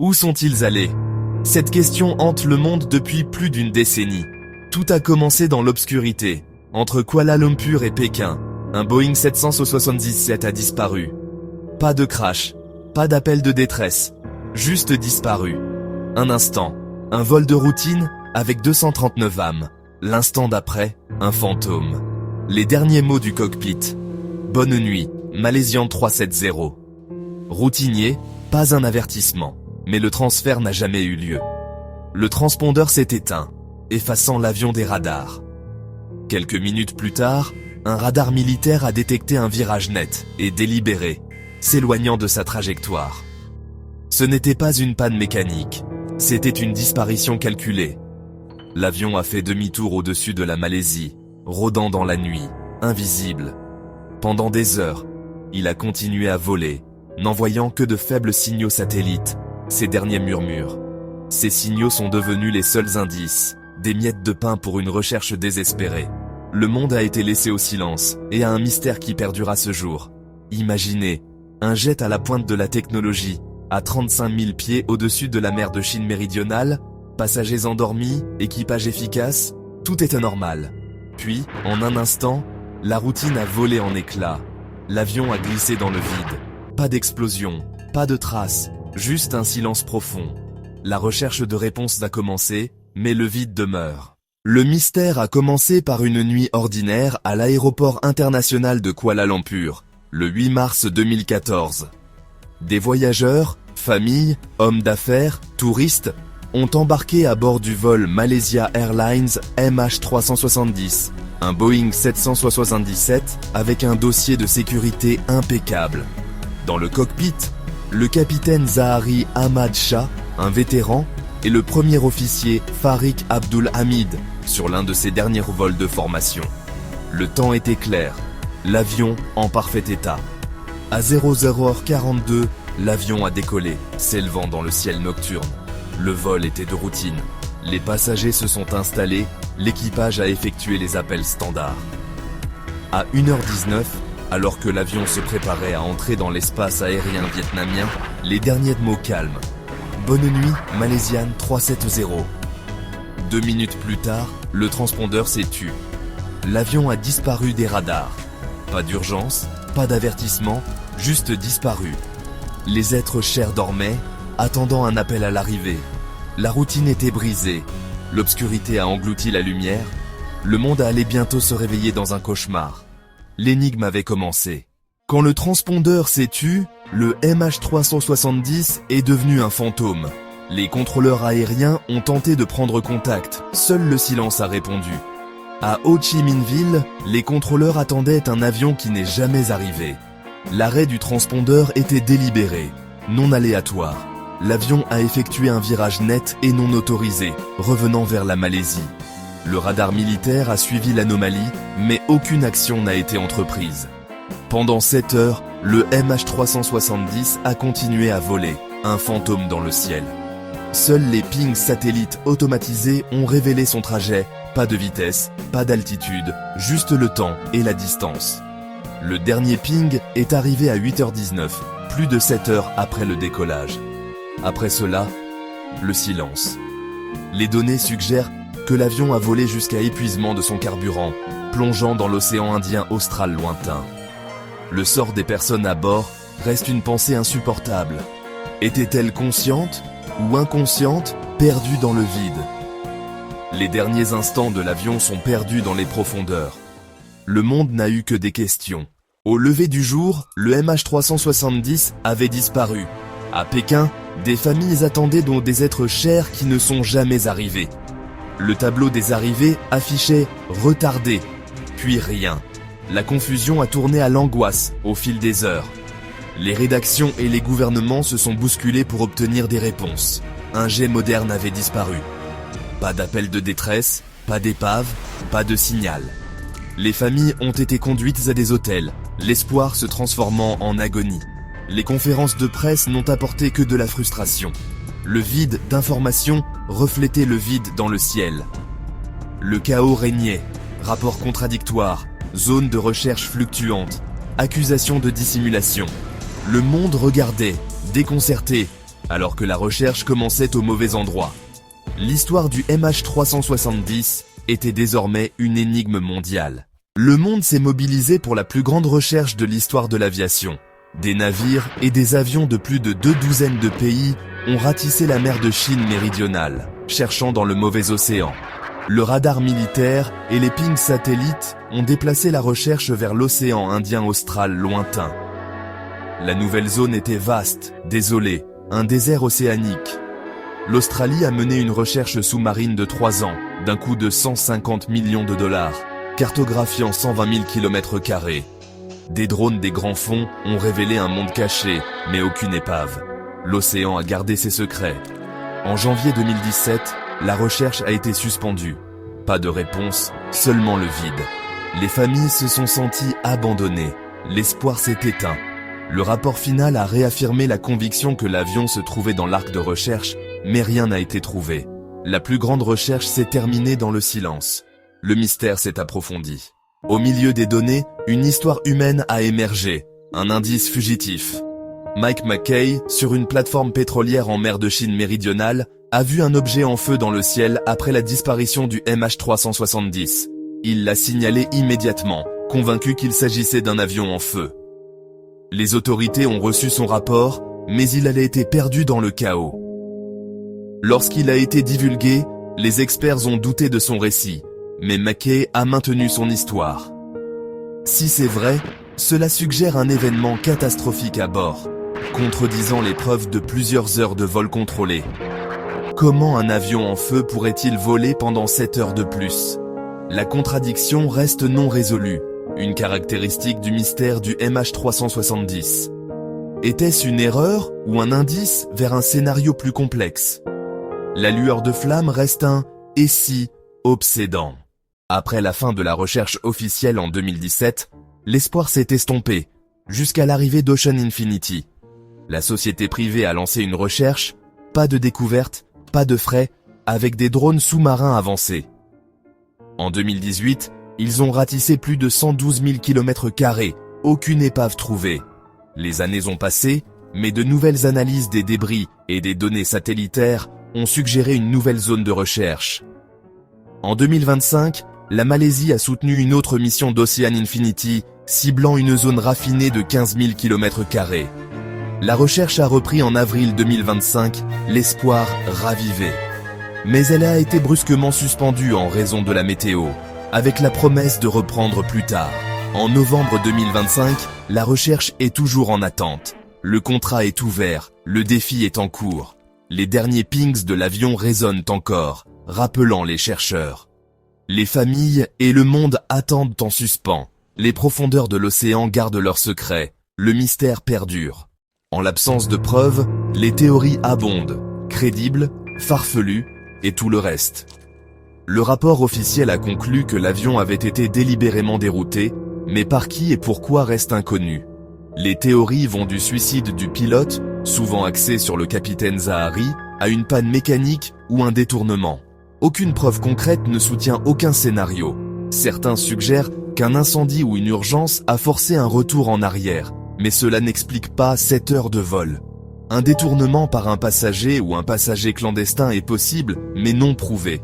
Où sont-ils allés? Cette question hante le monde depuis plus d'une décennie. Tout a commencé dans l'obscurité. Entre Kuala Lumpur et Pékin, un Boeing 777 a disparu. Pas de crash, pas d'appel de détresse, juste disparu. Un instant, un vol de routine avec 239 âmes. L'instant d'après, un fantôme. Les derniers mots du cockpit. Bonne nuit, Malaysian 370. Routinier, pas un avertissement, mais le transfert n'a jamais eu lieu. Le transpondeur s'est éteint, effaçant l'avion des radars. Quelques minutes plus tard, un radar militaire a détecté un virage net et délibéré, s'éloignant de sa trajectoire. Ce n'était pas une panne mécanique, c'était une disparition calculée. L'avion a fait demi-tour au-dessus de la Malaisie, rôdant dans la nuit, invisible. Pendant des heures, il a continué à voler, n'envoyant que de faibles signaux satellites, ces derniers murmures. Ces signaux sont devenus les seuls indices, des miettes de pain pour une recherche désespérée. Le monde a été laissé au silence, et à un mystère qui perdure à ce jour. Imaginez, un jet à la pointe de la technologie, à 35 000 pieds au-dessus de la mer de Chine méridionale, passagers endormis, équipage efficace, tout était normal. Puis, en un instant, la routine a volé en éclats. L'avion a glissé dans le vide. Pas d'explosion, pas de traces, juste un silence profond. La recherche de réponses a commencé, mais le vide demeure. Le mystère a commencé par une nuit ordinaire à l'aéroport international de Kuala Lumpur, le 8 mars 2014. Des voyageurs, familles, hommes d'affaires, touristes, ont embarqué à bord du vol Malaysia Airlines MH370, un Boeing 777 avec un dossier de sécurité impeccable. Dans le cockpit, le capitaine Zahari Ahmad Shah, un vétéran, et le premier officier Farik Abdul Hamid, sur l'un de ses derniers vols de formation. Le temps était clair, l'avion en parfait état. À 00h42, l'avion a décollé, s'élevant dans le ciel nocturne. Le vol était de routine. Les passagers se sont installés, l'équipage a effectué les appels standards. À 1h19, alors que l'avion se préparait à entrer dans l'espace aérien vietnamien, les derniers mots calmes. Bonne nuit, Malaysian 370. 2 minutes plus tard, le transpondeur s'est tu. L'avion a disparu des radars. Pas d'urgence, pas d'avertissement, juste disparu. Les êtres chers dormaient, attendant un appel à l'arrivée. La routine était brisée. L'obscurité a englouti la lumière. Le monde allait bientôt se réveiller dans un cauchemar. L'énigme avait commencé. Quand le transpondeur s'est tu, le MH370 est devenu un fantôme. Les contrôleurs aériens ont tenté de prendre contact. Seul le silence a répondu. À Ho Chi Minh Ville, les contrôleurs attendaient un avion qui n'est jamais arrivé. L'arrêt du transpondeur était délibéré, non aléatoire. L'avion a effectué un virage net et non autorisé, revenant vers la Malaisie. Le radar militaire a suivi l'anomalie, mais aucune action n'a été entreprise. Pendant 7 heures, le MH370 a continué à voler, un fantôme dans le ciel. Seuls les pings satellites automatisés ont révélé son trajet, pas de vitesse, pas d'altitude, juste le temps et la distance. Le dernier ping est arrivé à 8h19, plus de 7 heures après le décollage. Après cela, le silence. Les données suggèrent que l'avion a volé jusqu'à épuisement de son carburant, plongeant dans l'océan Indien austral lointain. Le sort des personnes à bord reste une pensée insupportable. Étaient-elles conscientes ou inconscientes, perdues dans le vide? Les derniers instants de l'avion sont perdus dans les profondeurs. Le monde n'a eu que des questions. Au lever du jour, le MH370 avait disparu. À Pékin, des familles attendaient donc des êtres chers qui ne sont jamais arrivés. Le tableau des arrivées affichait « retardé », puis rien. La confusion a tourné à l'angoisse au fil des heures. Les rédactions et les gouvernements se sont bousculés pour obtenir des réponses. Un jet moderne avait disparu. Pas d'appel de détresse, pas d'épave, pas de signal. Les familles ont été conduites à des hôtels, l'espoir se transformant en agonie. Les conférences de presse n'ont apporté que de la frustration. Le vide d'information reflétait le vide dans le ciel. Le chaos régnait, rapports contradictoires, zones de recherche fluctuantes, accusations de dissimulation. Le monde regardait, déconcerté, alors que la recherche commençait au mauvais endroit. L'histoire du MH370 était désormais une énigme mondiale. Le monde s'est mobilisé pour la plus grande recherche de l'histoire de l'aviation. Des navires et des avions de plus de 12 de pays ont ratissé la mer de Chine méridionale, cherchant dans le mauvais océan. Le radar militaire et les pings satellites ont déplacé la recherche vers l'océan Indien austral lointain. La nouvelle zone était vaste, désolée, un désert océanique. L'Australie a mené une recherche sous-marine de 3 ans, d'un coût de 150 millions de dollars, cartographiant 120 000 km². Des drones des grands fonds ont révélé un monde caché, mais aucune épave. L'océan a gardé ses secrets. En janvier 2017, la recherche a été suspendue. Pas de réponse, seulement le vide. Les familles se sont senties abandonnées. L'espoir s'est éteint. Le rapport final a réaffirmé la conviction que l'avion se trouvait dans l'arc de recherche, mais rien n'a été trouvé. La plus grande recherche s'est terminée dans le silence. Le mystère s'est approfondi. Au milieu des données, une histoire humaine a émergé, un indice fugitif. Mike Mackay, sur une plateforme pétrolière en mer de Chine méridionale, a vu un objet en feu dans le ciel après la disparition du MH370. Il l'a signalé immédiatement, convaincu qu'il s'agissait d'un avion en feu. Les autorités ont reçu son rapport, mais il avait été perdu dans le chaos. Lorsqu'il a été divulgué, les experts ont douté de son récit, mais Mackay a maintenu son histoire. Si c'est vrai, cela suggère un événement catastrophique à bord, contredisant les preuves de plusieurs heures de vol contrôlé. Comment un avion en feu pourrait-il voler pendant 7 heures de plus? La contradiction reste non résolue, une caractéristique du mystère du MH370. Était-ce une erreur ou un indice vers un scénario plus complexe? La lueur de flamme reste un « et si » obsédant. Après la fin de la recherche officielle en 2017, l'espoir s'est estompé, jusqu'à l'arrivée d'Ocean Infinity. La société privée a lancé une recherche, pas de découverte, pas de frais, avec des drones sous-marins avancés. En 2018, ils ont ratissé plus de 112 000 km², aucune épave trouvée. Les années ont passé, mais de nouvelles analyses des débris et des données satellitaires ont suggéré une nouvelle zone de recherche. En 2025, la Malaisie a soutenu une autre mission d'Ocean Infinity, ciblant une zone raffinée de 15 000 km². La recherche a repris en avril 2025, l'espoir ravivé. Mais elle a été brusquement suspendue en raison de la météo, avec la promesse de reprendre plus tard. En novembre 2025, la recherche est toujours en attente. Le contrat est ouvert, le défi est en cours. Les derniers pings de l'avion résonnent encore, rappelant les chercheurs. Les familles et le monde attendent en suspens. Les profondeurs de l'océan gardent leurs secrets. Le mystère perdure. En l'absence de preuves, les théories abondent, crédibles, farfelues, et tout le reste. Le rapport officiel a conclu que l'avion avait été délibérément dérouté, mais par qui et pourquoi reste inconnu. Les théories vont du suicide du pilote, souvent axé sur le capitaine Zahari, à une panne mécanique ou un détournement. Aucune preuve concrète ne soutient aucun scénario. Certains suggèrent qu'un incendie ou une urgence a forcé un retour en arrière, mais cela n'explique pas 7 heures de vol. Un détournement par un passager ou un passager clandestin est possible, mais non prouvé.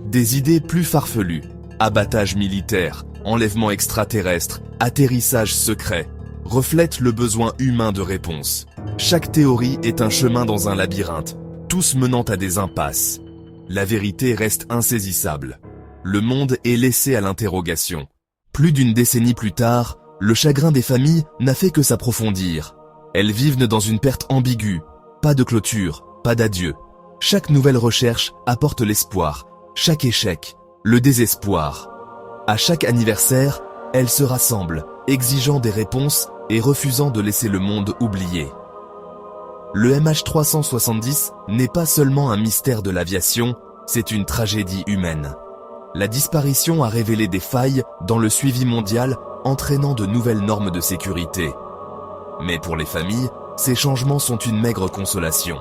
Des idées plus farfelues, abattage militaire, enlèvement extraterrestre, atterrissage secret, reflètent le besoin humain de réponse. Chaque théorie est un chemin dans un labyrinthe, tous menant à des impasses. La vérité reste insaisissable. Le monde est laissé à l'interrogation. Plus d'une décennie plus tard, le chagrin des familles n'a fait que s'approfondir. Elles vivent dans une perte ambiguë, pas de clôture, pas d'adieu. Chaque nouvelle recherche apporte l'espoir, chaque échec, le désespoir. À chaque anniversaire, elles se rassemblent, exigeant des réponses et refusant de laisser le monde oublier. Le MH370 n'est pas seulement un mystère de l'aviation, c'est une tragédie humaine. La disparition a révélé des failles dans le suivi mondial, entraînant de nouvelles normes de sécurité. Mais pour les familles, ces changements sont une maigre consolation.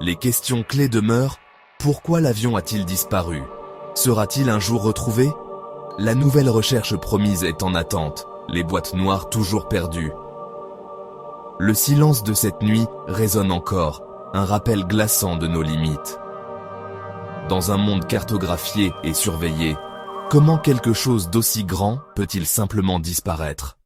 Les questions clés demeurent: pourquoi l'avion a-t-il disparu? Sera-t-il un jour retrouvé? La nouvelle recherche promise est en attente, les boîtes noires toujours perdues. Le silence de cette nuit résonne encore, un rappel glaçant de nos limites. Dans un monde cartographié et surveillé, comment quelque chose d'aussi grand peut-il simplement disparaître ?